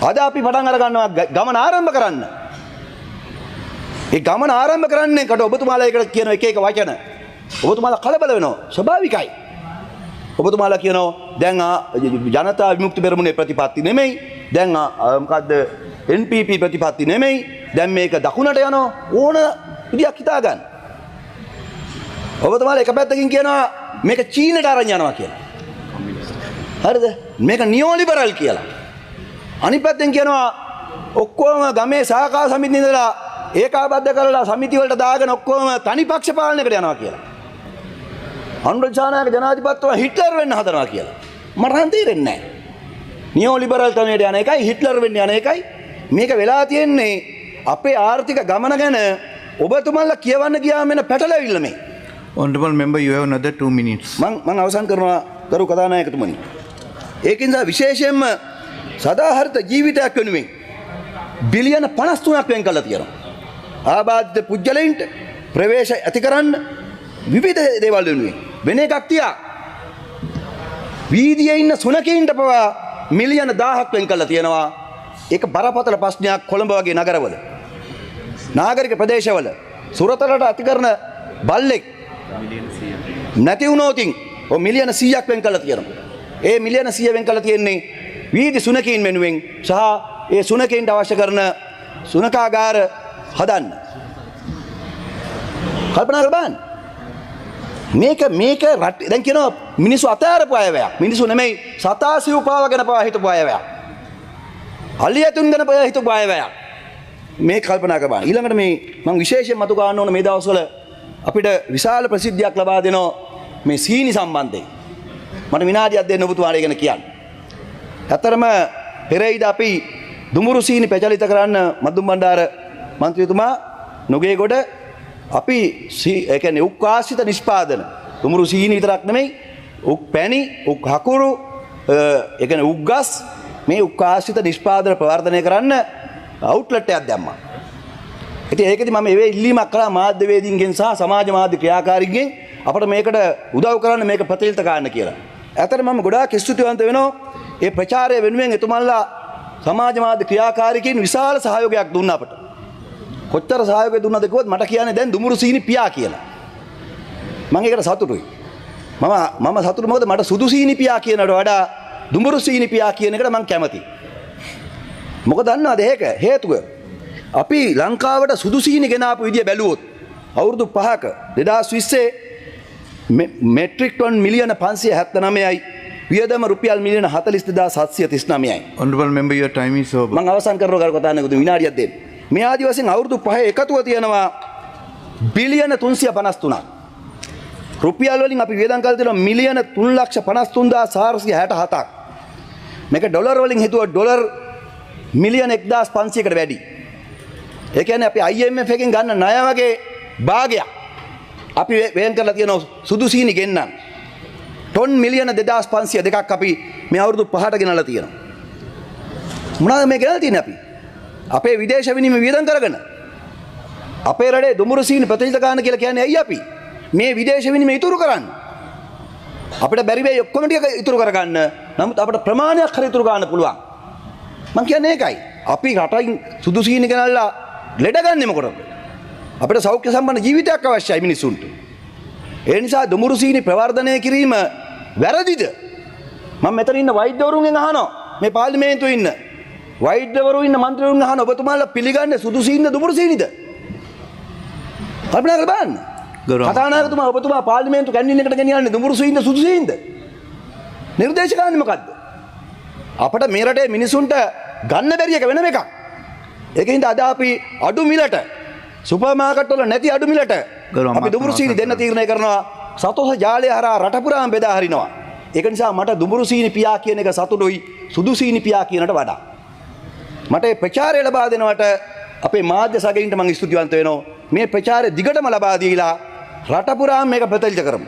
අද අපි පටන් අර ගන්නවා ගමන ආරම්භ කරන්න. ඒ ගමන ආරම්භ කරන්නේ කට ඔබතුමාලා එකට කියන එක එක වචන. ඔබතුමාලා කලබල වෙනවා. ස්වභාවිකයි. ඔබතුමාලා කියනවා දැන් ජනතා විමුක්ති පෙරමුණේ ප්‍රතිපත්ති නෙමෙයි. දැන් මොකද්ද NPP ප්‍රතිපත්ති නෙමෙයි. දැන් මේක දකුණට යනවා ඕන විදියක් හිතා ගන්න. ඔබතුමාලා එක පැත්තකින් කියනවා මේක චීනට අරන් යනවා කියලා. හරිද? මේක නියෝලිබරල් කියලා. අනිත් පැත්තෙන් කියනවා ඔක්කොම ගමේ සහකාර සමිති ඉඳලා ඒකාබද්ධ කරලා සමිති වලට දාගෙන ඔක්කොම තනි පක්ෂ පාලනයකට යනවා කියලා. අනුර ජානායක ජනාධිපතිතුමා හිට්ලර් වෙන්න හදනවා කියලා. මට නම් තේරෙන්නේ නැහැ. නියෝලිබරල් ක්‍රමයට යන එකයි හිට්ලර් වෙන්න යන එකයි මේක වෙලා තියෙන්නේ අපේ ආර්ථික ගමන ගැන ඔබතුමාලා කියවන්න ගියාම එන පැටලවිල්ල මේ. Honorable member, you have another 2 minutes. මම අවසන් කරනවා ගරු කතානායකතුමනි. ඒකින්ද විශේෂයෙන්ම සදාහරිත ජීවිතයක් වෙනුවෙන් බිලියන 53ක් වෙන් කළා තියෙනවා. ආබාධිත පුජ්‍යලයින්ට ප්‍රවේශ ඇති කරන්න විවිධ දේවල් වෙනුවෙන් වෙන එකක් තියා වීදියේ ඉන්න සුනකීන්ට පවා මිලියන 1000ක් වෙන් කළා තියෙනවා. ඒක බරපතල ප්‍රශ්නයක් කොළඹ වගේ නගරවල. නාගරික ප්‍රදේශවල සුරතලට ඇති කරන බල්ලෙක් නැති වුණොතින් ඔය මිලියන 100ක් වෙන් කළා තියෙනවා. ඒ මිලියන 100 වෙන් කළා තියෙන්නේ වීදි සුනකීන් වෙනුවෙන් සහ ඒ සුනකීන්ට අවශ්‍ය කරන සුනකාගාර හදන්න. කල්පනා කරන්න. මේක දැන් කියනවා මිනිස්සු අතෑරපු අයවැයක්. මිනිස්සු නෙමෙයි සතා සිව්පාවගෙන පවා හිටපු අයවැයක්. අලියතුන් ගැන පවා හිටපු අයවැයක්. මේ කල්පනා කරන්න. ඊළඟට මේ මම විශේෂයෙන් මතු ගන්න ඕන මේ දවස්වල අපිට විශාල ප්‍රසිද්ධියක් ලබා දෙනවා මේ සීනි සම්බන්ධයෙන්. මට විනාඩියක් දෙන්න ඔබතුමාලා ගැන කියන්න. ඇත්තරම පෙරේද අපි දුමුරු සීනි ප්‍රචලිත කරන්න මදුම් බණ්ඩාර මන්ත්‍රීතුමා නොගේගොඩ අපි ඒ කියන්නේ උක්කාසිත නිෂ්පාදන දුමුරු සීනි විතරක් නෙමෙයි උක් පැණි උක් හකුරු ඒ කියන්නේ උක්ගස් මේ උක්කාසිත නිෂ්පාදන ප්‍රවර්ධනය කරන්න අවුට්ලට් එකක් දැම්මා. ඉතින් ඒකෙදි මම ඒ ඉල්ලීමක් කළා මාධ්‍යවේදීන්ගෙන් සහ සමාජ මාධ්‍ය ක්‍රියාකාරීන්ගෙන් අපිට මේකට උදව් කරන්න මේක ප්‍රතිලිත ගන්න කියලා. ඇත්තට මම ගොඩාක් ස්තුතිවන්ත වෙනවා ඒ ප්‍රචාරය වෙනුවෙන් එතුමන්ලා සමාජ මාධ්‍ය ක්‍රියාකාරීකින් විශාල සහයෝගයක් දුන්නා අපට. කොච්චර සහයෝගය දුන්නද කිව්වොත් මට කියන්නේ දැන් දුමුරු සීනි පියා කියලා. මම ඒකට සතුටුයි. මම සතුටු මොකද මට සුදු සීනි පියා කියනකට වඩා දුමුරු සීනි පියා කියන එකට මම කැමතියි. මොකද දන්නවද ඒක හේතුව? අපි ලංකාවට සුදු සීනි ගෙනාපු විදිය බැලුවොත් අවුරුදු 5ක 2020 මෙට්‍රික් ටන් මිලියන 579යි වියදම රුපියල් මිලියන 42739යි. Honorable member, your time is over. මම අවසන් කරනවා කරු කතානකද විනාඩියක් දෙන්න. මේ ආදි වශයෙන් අවුරුදු 5 එකතුව තියෙනවා බිලියන 353ක්. රුපියල් වලින් අපි වියදම් කළ තියෙනවා මිලියන 3,53,467ක්. මේක ඩොලර් වලින් හිතුවා ඩොලර් මිලියන 1,500කට වැඩි. ඒ කියන්නේ අපි IMF එකෙන් ගන්න ණය වගේ භාගයක් අපි වෙන් කරලා තියෙනවා සුදු සීනි ගෙන්නන්න. ටොන් මිලියන 2,500 දෙකක් අපි මේ අවුරුදු 5ට ගෙනලා තියෙනවා. මොනවාද මේ ගෙනලා තියෙන්නේ අපි? අපේ විදේශ විනිමය වියදම් කරගෙන අපේ රටේ දුමුරු සීනි ප්‍රතිලිත ගන්න කියලා කියන්නේ ඇයි අපි? මේ විදේශ විනිමය ඉතුරු කරන්න. අපිට බැරි වෙයි ඔක්කොම ටික ඉතුරු කරගන්න. නමුත් අපිට ප්‍රමාණයක් හරි ඉතුරු ගන්න පුළුවන්. මම කියන්නේ ඒකයි. අපි රටින් සුදු සීනි ගෙනල්ලා ලෙඩ ගන්නෙ මොකටද? අපිට සෞඛ්‍ය සම්පන්න ජීවිතයක් අවශ්‍යයි මිනිසුන්ට. ඒ නිසා දුමුරු සීනි ප්‍රවර්ධනය කිරීම වැරදිද? මම මෙතන ඉන්න වෛද්‍යවරුන්ගෙන් අහනවා. මේ පාර්ලිමේන්තුවේ ඉන්න වෛද්‍යවරු ඉන්න මන්ත්‍රීවරුන් අහන ඔබතුමාලා පිළිගන්නේ සුදු සීනිද දුමුරු සීනිද? කල්පනා කරලා බලන්න. කතානායකතුමා ඔබතුමා පාර්ලිමේන්තු කැන්ටින් එකට ගෙනියන්නේ දුමුරු සීනිද සුදු සීනිද? නිර්දේශ කරන්නේ මොකද්ද? අපිට මේ රටේ මිනිසුන්ට ගන්න බැරි එක වෙනම එකක්. ඒකින්ද අද අපි අඩු මිලට සුපර් මාකට් වල නැති අඩු මිලට අපි දුමුරු සීනි දෙන්න තීරණය කරනවා. සතෝස ජාලය හරහා රට පුරාම බෙදා හරිනවා. ඒක නිසා මට දුමුරු සීනි පියා කියන එක සතුටුයි සුදු සීනි පියා කියනට වඩා. මට මේ ප්‍රචාරය ලබා දෙනවට අපේ මාධ්‍ය සගයින්ට මම ස්තුතිවන්ත වෙනවා. මේ ප්‍රචාරය දිගටම ලබා දීලා රට පුරාම මේක ප්‍රචලිත කරමු.